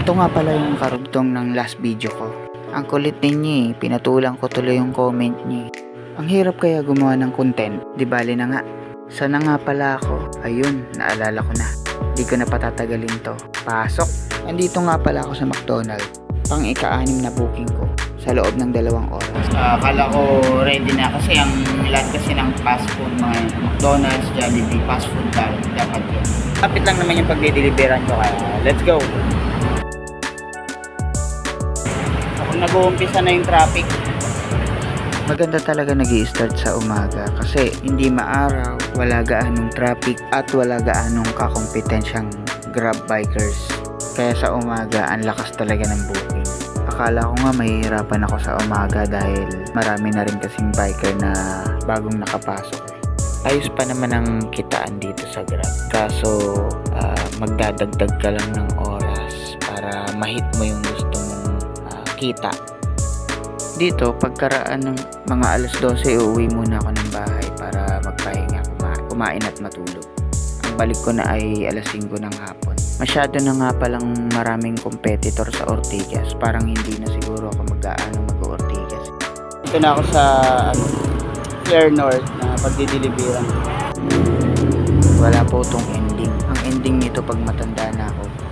Ito nga pala yung karugtong ng last video ko. Ang kulit ninyo pinatulang ko tuloy yung comment niyo. Ang hirap kaya gumawa ng content, di bali na nga. Sana nga pala ako, ayun, naalala ko na. Di ko na patatagalin to. Pasok! Andito nga pala ako sa McDonald's. Pang ika-6 na booking ko sa loob ng 2 oras. Akala ko ready na kasi ang lahat kasi ng fast food, mga McDonald's, Jollibee, fast food dapat yun. Kapit lang naman yung pagdideliveran ko kaya let's go! Nag-uumpisa na yung traffic. Maganda talaga nag-i-start sa umaga kasi hindi maaraw, wala gaanong traffic at wala gaanong kakompetensyang grab bikers. Kaya sa umaga ang lakas talaga ng booking. Akala ko nga mahihirapan ako sa umaga dahil marami na rin kasing biker na bagong nakapasok. Ayos pa naman ang kitaan dito sa Grab. Kaso magdadagdag ka lang ng oras para ma-hit mo yung gusto mong kita. Dito, pagkaraan ng mga alas 12, uuwi muna ako ng bahay para magpahinga, kumain at matulog. Ang balik ko na ay alas 5 ng hapon. Masyado na nga palang maraming competitor sa Ortigas. Parang hindi na siguro ako mag-aano mag-Ortigas. Ito na ako sa Claire North na pagdideliveran. Wala po itong ending. Ang ending nito pag matanda na ako.